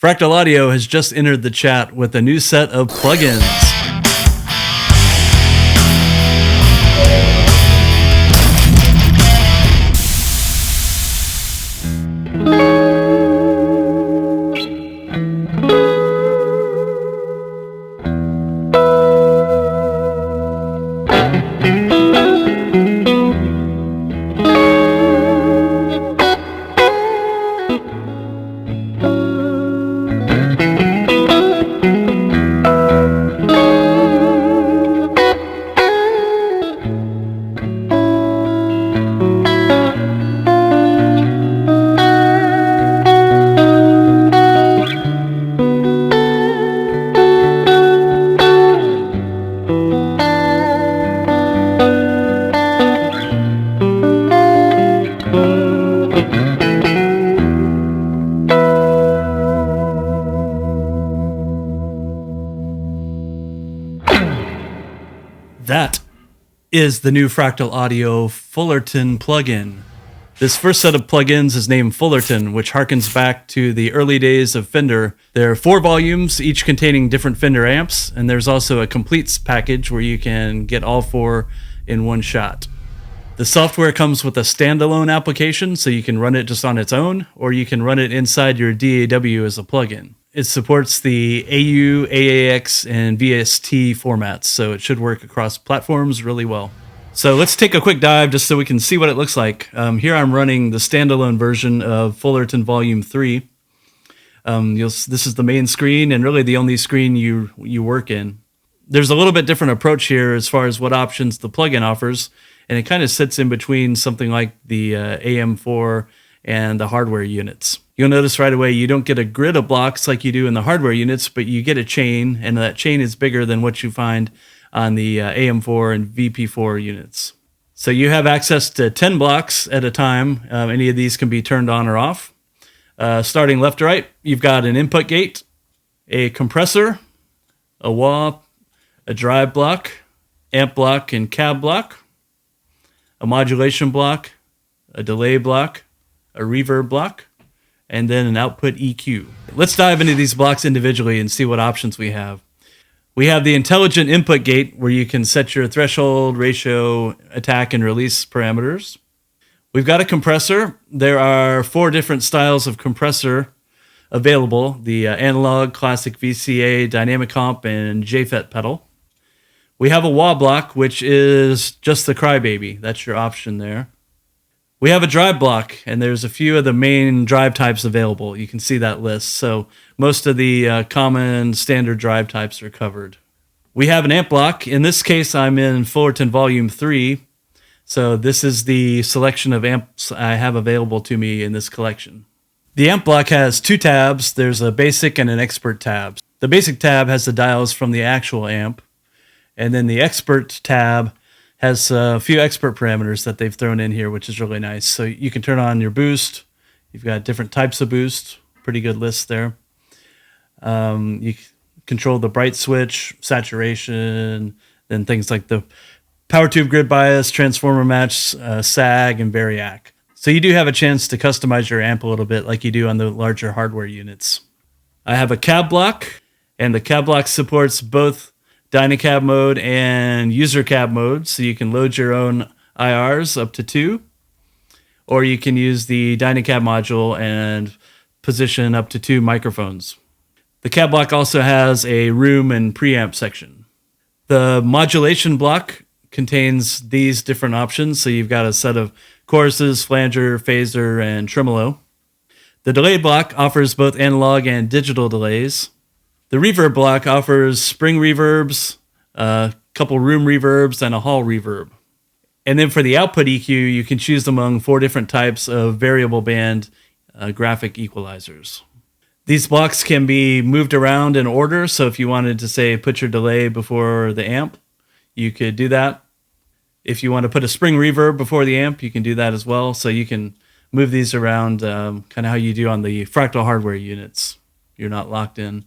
Fractal Audio has just entered the chat with a new set of plugins. That is the new Fractal Audio Fullerton plugin. This first set of plugins is named Fullerton, which harkens back to the early days of Fender. There are 4 volumes, each containing different Fender amps, and there's also a completes package where you can get all 4 in one shot. The software comes with a standalone application, so you can run it just on its own, or you can run it inside your DAW as a plugin. It supports the AU, AAX, and VST formats, so it should work across platforms really well. So let's take a quick dive just so we can see what it looks like. Here I'm running the standalone version of Fullerton Volume 3. This is the main screen and really the only screen you work in. There's a little bit different approach here as far as what options the plugin offers, and it kind of sits in between something like the AM4 and the hardware units. You'll notice right away you don't get a grid of blocks like you do in the hardware units, but you get a chain, and that chain is bigger than what you find on the AM4 and VP4 units. So you have access to 10 blocks at a time. Any of these can be turned on or off. Starting left to right, you've got an input gate, a compressor, a wah, a drive block, amp block and cab block, a modulation block, a delay block, a reverb block, and then an output EQ. Let's dive into these blocks individually and see what options we have. We have the intelligent input gate where you can set your threshold, ratio, attack, and release parameters. We've got a compressor. There are 4 different styles of compressor available: the analog, classic VCA, dynamic comp, and JFET pedal. We have a wah block, which is just the crybaby. That's your option there. We have a drive block, and there's a few of the main drive types available. You can see that list. So most of the common standard drive types are covered. We have an amp block. In this case, I'm in Fullerton Volume 3. So this is the selection of amps I have available to me in this collection. The amp block has 2 tabs. There's a basic and an expert tab. The basic tab has the dials from the actual amp. And then the expert tab has a few expert parameters that they've thrown in here, which is really nice. So you can turn on your boost. You've got different types of boost. Pretty good list there. You control the bright switch, saturation, then things like the power tube grid bias, transformer match, sag, and variac. So you do have a chance to customize your amp a little bit like you do on the larger hardware units. I have a cab block, and the cab block supports both Dynacab mode and user cab mode, so you can load your own IRs up to 2, or you can use the Dynacab module and position up to 2 microphones. The cab block also has a room and preamp section. The modulation block contains these different options, so you've got a set of choruses, flanger, phaser, and tremolo. The delay block offers both analog and digital delays. The reverb block offers spring reverbs, a couple room reverbs, and a hall reverb. And then for the output EQ, you can choose among 4 different types of variable band graphic equalizers. These blocks can be moved around in order, so if you wanted to, say, put your delay before the amp, you could do that. If you want to put a spring reverb before the amp, you can do that as well. So you can move these around kind of how you do on the Fractal hardware units. You're not locked in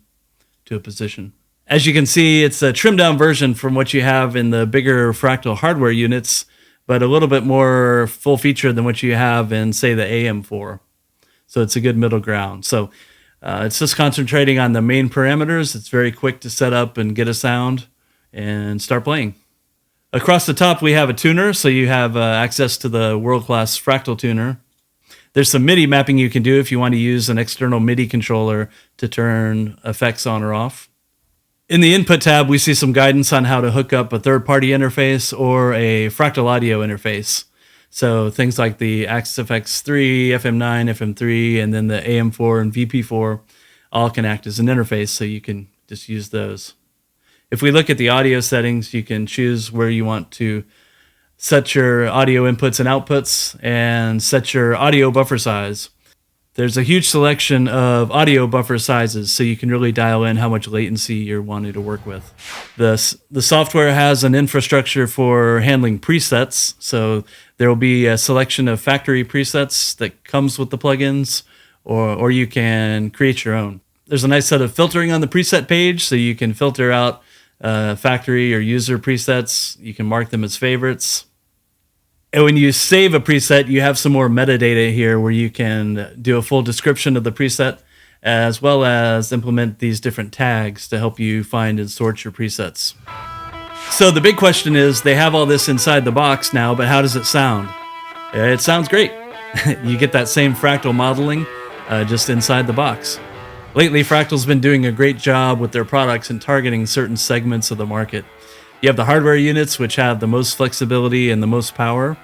to a position. As you can see, it's a trimmed down version from what you have in the bigger Fractal hardware units, but a little bit more full featured than what you have in, say, the AM4. So it's a good middle ground. So It's just concentrating on the main parameters. It's very quick to set up and get a sound and start playing. Across the top, we have a tuner, so you have access to the world-class Fractal tuner. There's some MIDI mapping you can do if you want to use an external MIDI controller to turn effects on or off. In the Input tab, we see some guidance on how to hook up a third-party interface or a Fractal Audio interface. So things like the Axis FX3, FM9, FM3, and then the AM4 and VP4 all can act as an interface, so you can just use those. If we look at the audio settings, you can choose where you want to set your audio inputs and outputs and set your audio buffer size. There's a huge selection of audio buffer sizes, so you can really dial in how much latency you're wanting to work with. The software has an infrastructure for handling presets, so there will be a selection of factory presets that comes with the plugins, or you can create your own. There's a nice set of filtering on the preset page, so you can filter out factory or user presets. You can mark them as favorites. And when you save a preset, you have some more metadata here where you can do a full description of the preset, as well as implement these different tags to help you find and sort your presets. So the big question is, they have all this inside the box now, but how does it sound? It sounds great. You get that same fractal modeling just inside the box. Lately, Fractal's been doing a great job with their products and targeting certain segments of the market. You have the hardware units, which have the most flexibility and the most power.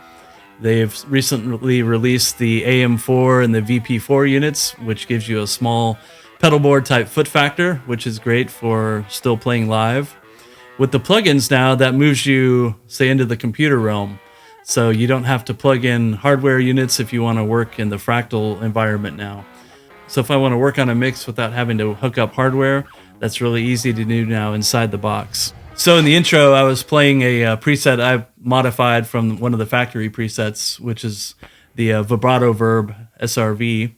They've recently released the AM4 and the VP4 units, which gives you a small pedal board type foot factor, which is great for still playing live. With the plugins now, that moves you, say, into the computer realm. So you don't have to plug in hardware units if you want to work in the Fractal environment now. So if I want to work on a mix without having to hook up hardware, that's really easy to do now inside the box. So in the intro, I was playing a preset I've modified from one of the factory presets, which is the Vibrato Verb SRV.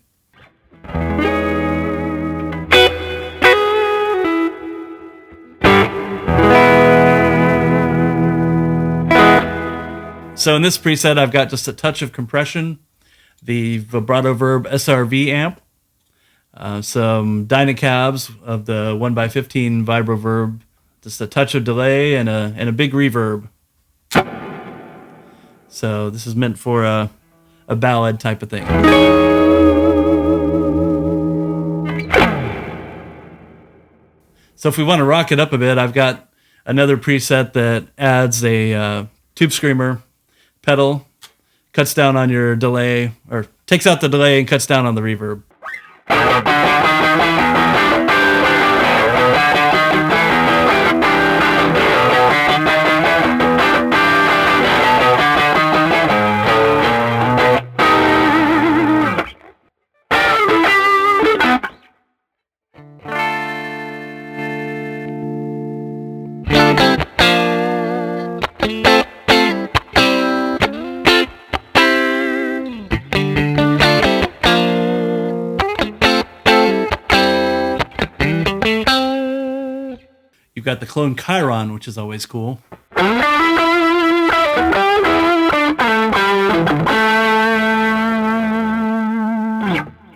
So in this preset, I've got just a touch of compression, the Vibrato Verb SRV amp, some Dynacabs of the 1x15 Vibro Verb, just a touch of delay and a big reverb. So this is meant for a ballad type of thing. So if we want to rock it up a bit, I've got another preset that adds a tube screamer pedal, cuts down on your delay, or takes out the delay and cuts down on the reverb. You've got the Klone Chiron, which is always cool.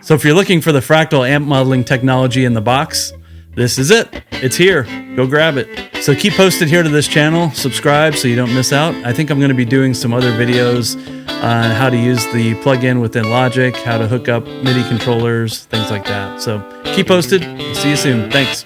So if you're looking for the Fractal amp modeling technology in the box, this is it. It's here. Go grab it. So keep posted here to this channel. Subscribe so you don't miss out. I think I'm going to be doing some other videos on how to use the plugin within Logic, how to hook up MIDI controllers, things like that. So keep posted. See you soon. Thanks.